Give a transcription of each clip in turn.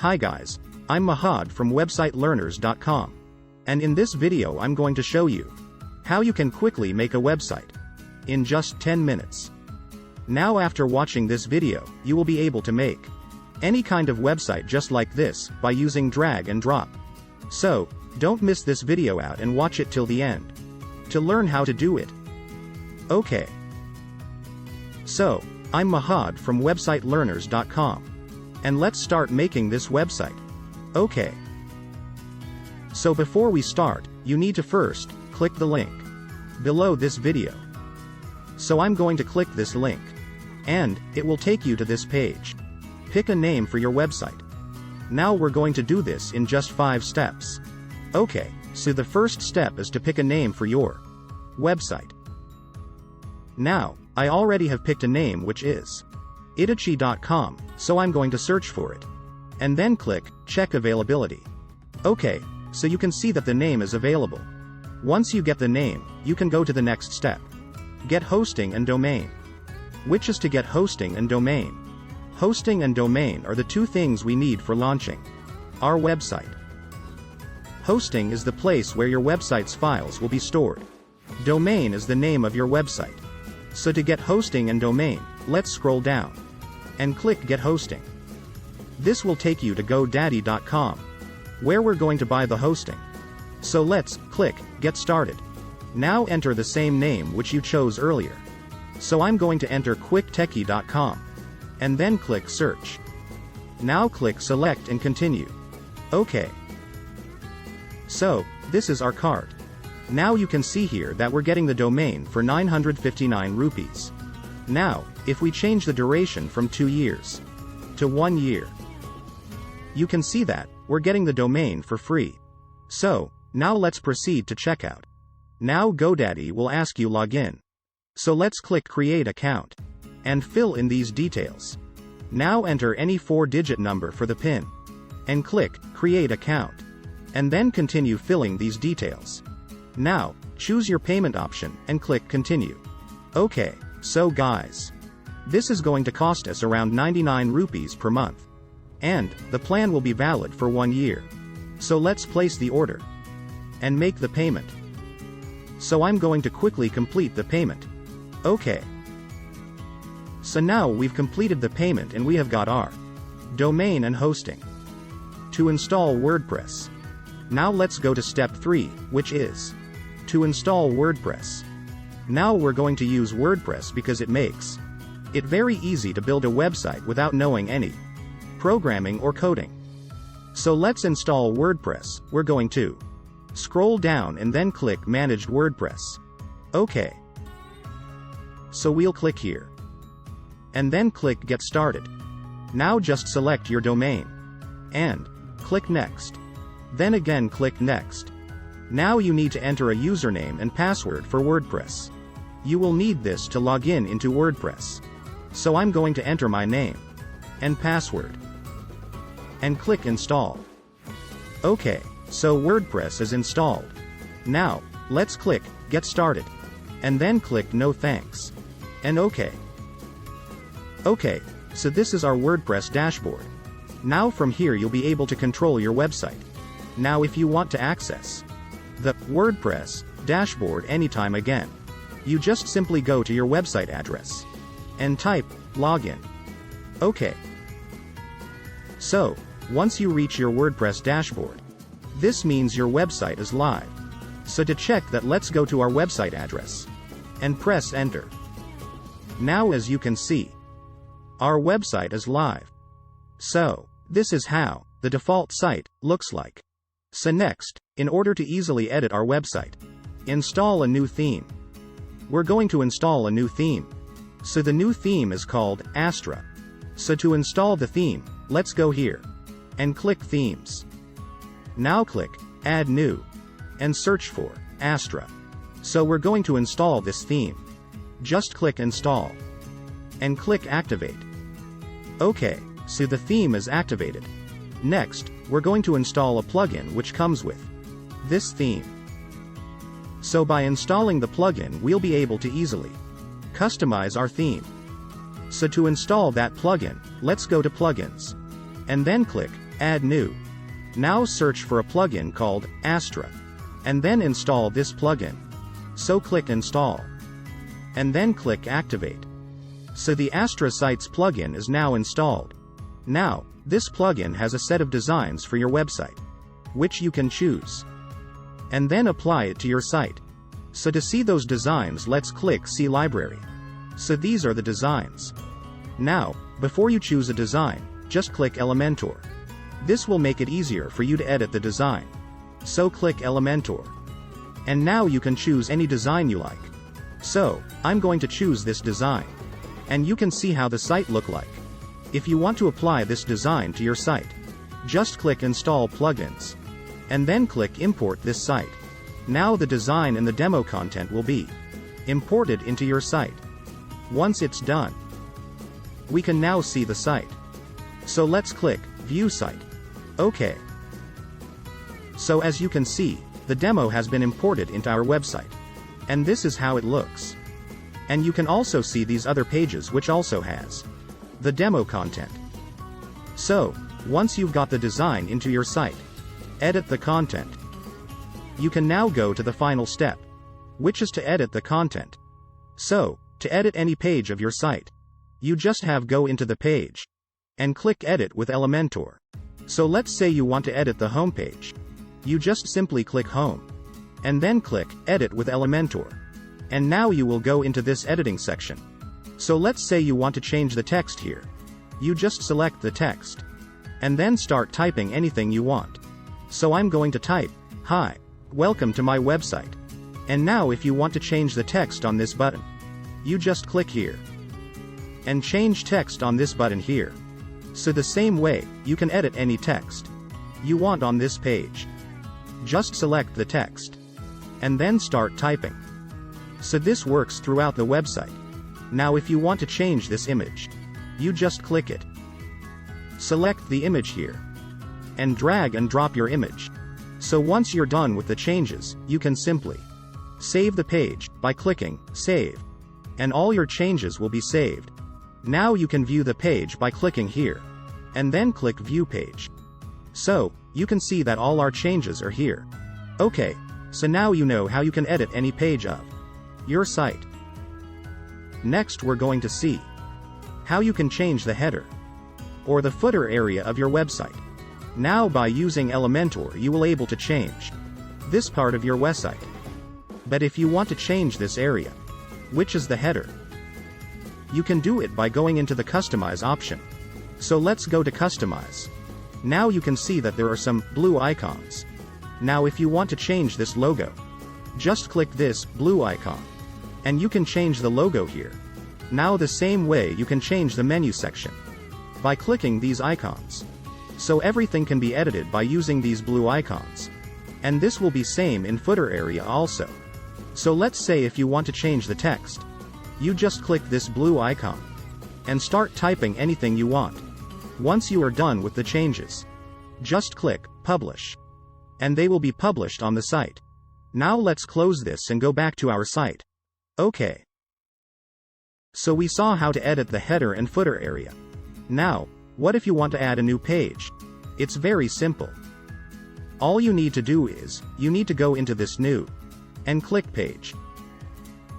Hi guys, I'm Mahad from websitelearners.com. And in this video I'm going to show you how you can quickly make a website in just 10 minutes. Now after watching this video, you will be able to make any kind of website just like this by using drag and drop. So, don't miss this video out and watch it till the end to learn how to do it. Okay. So, I'm Mahad from websitelearners.com. And let's start making this website. Okay. So before we start, you need to first click the link below this video. So I'm going to click this link, and it will take you to this page. Pick a name for your website. Now we're going to do this in just 5 steps. Okay, so the first step is to pick a name for your website. Now, I already have picked a name which is Itachi.com, so I'm going to search for it. And then click Check Availability. Okay, so you can see that the name is available. Once you get the name, you can go to the next step. Get hosting and domain. Which is to get hosting and domain. Hosting and domain are the two things we need for launching our website. Hosting is the place where your website's files will be stored. Domain is the name of your website. So to get hosting and domain, let's scroll down and click Get Hosting. This will take you to GoDaddy.com, where we're going to buy the hosting. So let's click Get Started. Now enter the same name which you chose earlier. So I'm going to enter QuickTechie.com and then click Search. Now click Select and Continue. Okay. So, this is our cart. Now you can see here that we're getting the domain for 959 rupees. Now, if we change the duration from 2 years to 1 year, you can see that we're getting the domain for free. So, now let's proceed to checkout. Now GoDaddy will ask you login. So let's click Create Account and fill in these details. Now enter any 4-digit number for the PIN and click Create Account and then continue filling these details. Now, choose your payment option and click Continue. Okay, so guys, this is going to cost us around 99 rupees per month. And the plan will be valid for 1 year. So let's place the order and make the payment. So I'm going to quickly complete the payment. Okay. So now we've completed the payment and we have got our domain and hosting. To install WordPress. Now let's go to step 3, which is to install WordPress. Now we're going to use WordPress because it makes it very easy to build a website without knowing any programming or coding. So let's install WordPress. We're going to scroll down and then click Managed WordPress. Okay. So we'll click here. And then click Get Started. Now just select your domain. And click Next. Then again click Next. Now you need to enter a username and password for WordPress. You will need this to log in into WordPress. So I'm going to enter my name and password and click Install. Okay, so WordPress is installed. Now, let's click Get Started and then click No Thanks and OK. Okay, so this is our WordPress dashboard. Now from here you'll be able to control your website. Now if you want to access the WordPress dashboard anytime again, you just simply go to your website address and type login. Okay. So, once you reach your WordPress dashboard, this means your website is live. So to check that, let's go to our website address and press enter. Now as you can see, our website is live. So, this is how the default site looks like. So next, in order to easily edit our website, install a new theme. We're going to install a new theme. So the new theme is called Astra. So to install the theme, let's go here and click Themes. Now click Add New and search for Astra. So we're going to install this theme. Just click Install and click Activate. Okay, so the theme is activated. Next, we're going to install a plugin which comes with this theme. So by installing the plugin, we'll be able to easily customize our theme. So to install that plugin, let's go to Plugins and then click Add new. Now search for a plugin called Astra. And then install this plugin. So click install. And then click activate. So the Astra Sites plugin is now installed. Now, this plugin has a set of designs for your website, which you can choose. And then apply it to your site. So to see those designs, let's click See Library. So these are the designs. Now, before you choose a design, just click Elementor. This will make it easier for you to edit the design. So click Elementor. And now you can choose any design you like. So, I'm going to choose this design. And you can see how the site look like. If you want to apply this design to your site, just click Install Plugins. And then click Import this site. Now the design and the demo content will be imported into your site. Once it's done, we can now see the site. So let's click View Site. OK. So as you can see, the demo has been imported into our website. And this is how it looks. And you can also see these other pages which also has the demo content. So, once you've got the design into your site, edit the content. You can now go to the final step, which is to edit the content. So, to edit any page of your site, you just have go into the page and click Edit with Elementor. So let's say you want to edit the home page. You just simply click Home and then click Edit with Elementor. And now you will go into this editing section. So let's say you want to change the text here. You just select the text and then start typing anything you want. So I'm going to type, "Hi, welcome to my website." And now if you want to change the text on this button, you just click here and change text on this button here. So the same way, you can edit any text you want on this page. Just select the text and then start typing. So this works throughout the website. Now if you want to change this image, you just click it. Select the image here and drag and drop your image. So once you're done with the changes, you can simply save the page by clicking Save. And all your changes will be saved. Now you can view the page by clicking here and then click View Page. So, you can see that all our changes are here. Okay, so now you know how you can edit any page of your site. Next we're going to see how you can change the header or the footer area of your website. Now by using Elementor you will able to change this part of your website. But if you want to change this area, which is the header, you can do it by going into the Customize option. So let's go to Customize. Now you can see that there are some blue icons. Now if you want to change this logo, just click this blue icon. And you can change the logo here. Now the same way you can change the menu section by clicking these icons. So everything can be edited by using these blue icons. And this will be same in footer area also. So let's say if you want to change the text, you just click this blue icon and start typing anything you want. Once you are done with the changes, just click Publish. And they will be published on the site. Now let's close this and go back to our site. Okay. So we saw how to edit the header and footer area. Now, what if you want to add a new page? It's very simple. All you need to do is, you need to go into this new and click Page.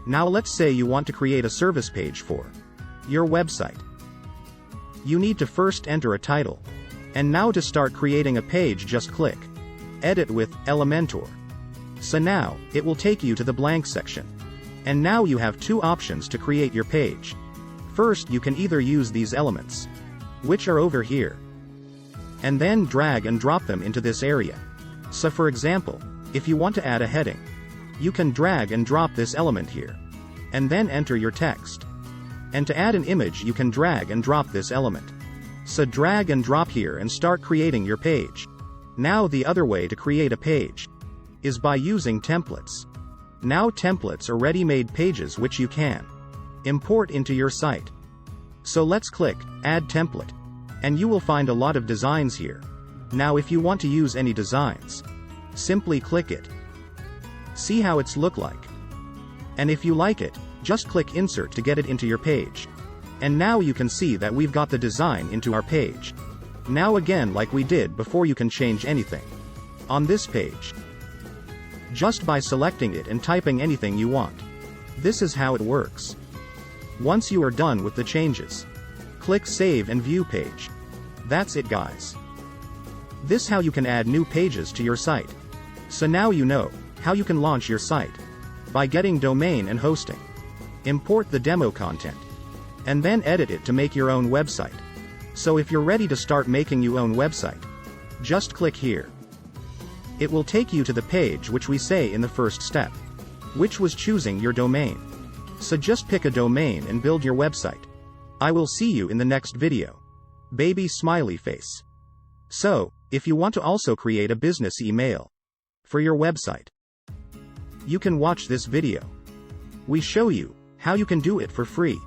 Now let's say you want to create a service page for your website. You need to first enter a title. And now to start creating a page just click Edit with Elementor. So now, it will take you to the blank section. And now you have two options to create your page. First you can either use these elements, which are over here, and then drag and drop them into this area. So for example, if you want to add a heading, you can drag and drop this element here, and then enter your text. And to add an image you can drag and drop this element. So drag and drop here and start creating your page. Now the other way to create a page is by using templates. Now templates are ready-made pages which you can import into your site. So let's click Add Template. And you will find a lot of designs here. Now if you want to use any designs, simply click it. See how it's look like. And if you like it, just click Insert to get it into your page. And now you can see that we've got the design into our page. Now again, like we did before, you can change anything on this page just by selecting it and typing anything you want. This is how it works. Once you are done with the changes, click Save and View Page. That's it, guys. This how you can add new pages to your site. So now you know how you can launch your site by getting domain and hosting. Import the demo content and then edit it to make your own website. So if you're ready to start making your own website, just click here. It will take you to the page which we say in the first step, which was choosing your domain. So just pick a domain and build your website. I will see you in the next video. Baby smiley face. So, if you want to also create a business email for your website, you can watch this video. We show you how you can do it for free.